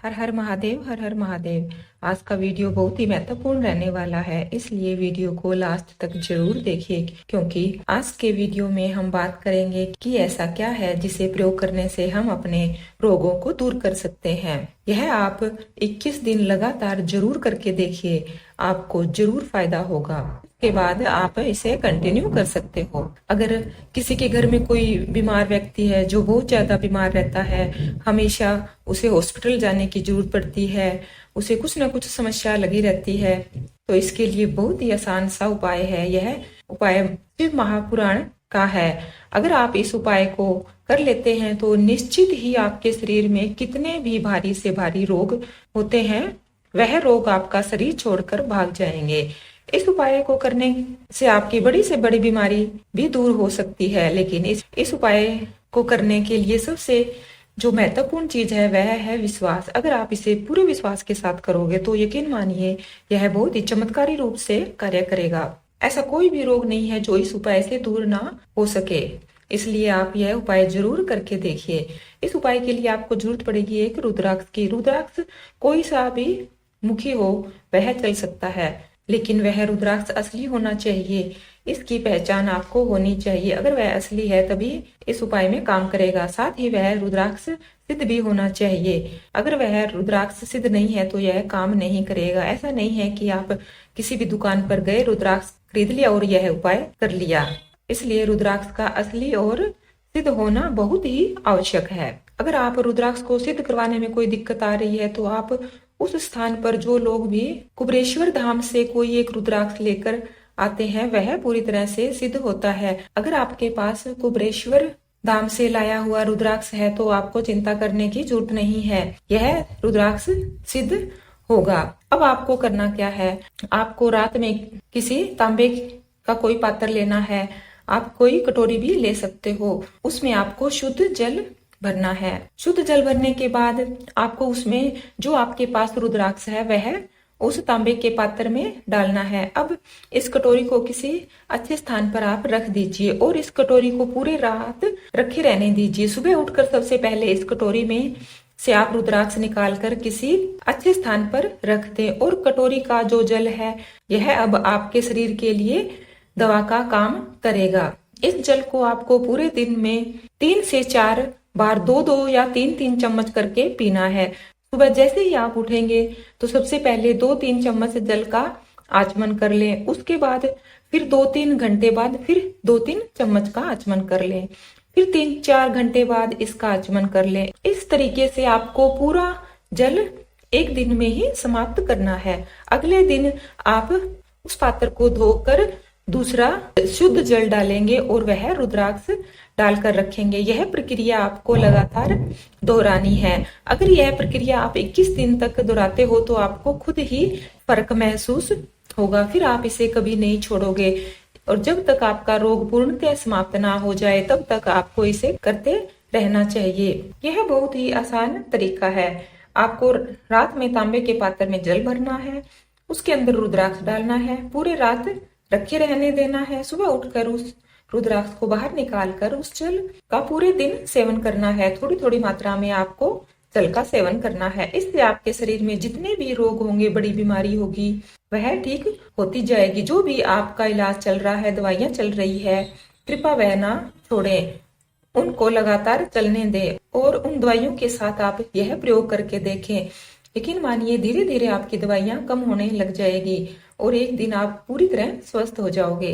हर हर महादेव, हर हर महादेव। आज का वीडियो बहुत ही महत्वपूर्ण रहने वाला है, इसलिए वीडियो को लास्ट तक जरूर देखिए, क्योंकि आज के वीडियो में हम बात करेंगे कि ऐसा क्या है जिसे प्रयोग करने से हम अपने रोगों को दूर कर सकते हैं। यह आप 21 दिन लगातार जरूर करके देखिए, आपको जरूर फायदा होगा। के बाद आप इसे कंटिन्यू कर सकते हो। अगर किसी के घर में कोई बीमार व्यक्ति है जो बहुत ज्यादा बीमार रहता है, हमेशा उसे हॉस्पिटल जाने की जरूरत पड़ती है, उसे कुछ ना कुछ समस्या लगी रहती है, तो इसके लिए बहुत ही आसान सा उपाय है। यह उपाय शिव महापुराण का है। अगर आप इस उपाय को कर लेते हैं तो निश्चित ही आपके शरीर में कितने भी भारी से भारी रोग होते हैं, वह रोग आपका शरीर छोड़कर भाग जाएंगे। इस उपाय को करने से आपकी बड़ी से बड़ी बीमारी भी दूर हो सकती है, लेकिन इस उपाय को करने के लिए सबसे जो महत्वपूर्ण चीज है वह है विश्वास। अगर आप इसे पूरे विश्वास के साथ करोगे तो यकीन मानिए यह बहुत ही चमत्कारी रूप से कार्य करेगा। ऐसा कोई भी रोग नहीं है जो इस उपाय से दूर ना हो सके, इसलिए आप यह उपाय जरूर करके देखिए। इस उपाय के लिए आपको जरूरत पड़ेगी एक रुद्राक्ष की। रुद्राक्ष कोई सा भी मुखी हो वह चल सकता है, लेकिन वह रुद्राक्ष असली होना चाहिए। इसकी पहचान आपको होनी चाहिए। अगर वह असली है तभी इस उपाय में काम करेगा। साथ ही वह रुद्राक्ष सिद्ध भी होना चाहिए। अगर वह रुद्राक्ष सिद्ध नहीं है तो यह काम नहीं करेगा। ऐसा नहीं है कि आप किसी भी दुकान पर गए, रुद्राक्ष खरीद लिया और यह उपाय कर लिया। इसलिए रुद्राक्ष का असली और सिद्ध होना बहुत ही आवश्यक है। अगर आप रुद्राक्ष को सिद्ध करवाने में कोई दिक्कत आ रही है तो आप उस स्थान पर जो लोग भी कुबरेश्वर धाम से कोई एक रुद्राक्ष लेकर आते हैं वह पूरी तरह से सिद्ध होता है। अगर आपके पास कुबरेश्वर धाम से लाया हुआ रुद्राक्ष है तो आपको चिंता करने की जरूरत नहीं है, यह रुद्राक्ष सिद्ध होगा। अब आपको करना क्या है, आपको रात में किसी तांबे का कोई पात्र लेना है। आप कोई कटोरी भी ले सकते हो, उसमें आपको शुद्ध जल भरना है। शुद्ध जल भरने के बाद आपको उसमें जो आपके पास रुद्राक्ष है वह उस तांबे के पात्र में डालना है। अब इस कटोरी को किसी अच्छे स्थान पर आप रख दीजिए और इस कटोरी को पूरी रात रखे रहने दीजिए। सुबह उठकर सबसे पहले इस कटोरी में से आप रुद्राक्ष निकालकर किसी अच्छे स्थान पर रख दें और कटोरी का जो जल है यह अब आपके शरीर के लिए दवा का काम करेगा। इस जल को आपको पूरे दिन में 3 से 4 बार 2-2 या 3-3 चम्मच करके पीना है। सुबह जैसे ही आप उठेंगे तो सबसे पहले 2-3 चम्मच जल का आचमन कर लें। उसके बाद फिर 2-3 घंटे बाद फिर 2-3 चम्मच का आचमन कर लें। फिर 3-4 घंटे बाद इसका आचमन कर लें। इस तरीके से आपको पूरा जल एक दिन में ही समाप्त करना है। अगले दिन आप उस पात्र को धोकर दूसरा शुद्ध जल डालेंगे और वह रुद्राक्ष डालकर रखेंगे। यह प्रक्रिया आपको लगातार दोहरानी है। अगर यह प्रक्रिया आप 21 दिन तक दोहराते हो तो आपको खुद ही फर्क महसूस होगा, फिर आप इसे कभी नहीं छोड़ोगे। और जब तक आपका रोग पूर्णतः समाप्त ना हो जाए तब तक आपको इसे करते रहना चाहिए। यह बहुत ही आसान तरीका है। आपको रात में तांबे के पात्र में जल भरना है, उसके अंदर रुद्राक्ष डालना है, पूरे रात रखे रहने देना है। सुबह उठकर उस रुद्राक्ष को बाहर निकालकर उस जल का पूरे दिन सेवन करना है। थोड़ी थोड़ी मात्रा में आपको जल का सेवन करना है। इससे आपके शरीर में जितने भी रोग होंगे, बड़ी बीमारी होगी, वह ठीक होती जाएगी। जो भी आपका इलाज चल रहा है, दवाइयां चल रही है, कृपया वह ना छोड़ें, उनको लगातार चलने दें और उन दवाइयों के साथ आप यह प्रयोग करके देखें। यकीन मानिए धीरे धीरे आपकी दवाइयां कम होने लग जाएगी और एक दिन आप पूरी तरह स्वस्थ हो जाओगे।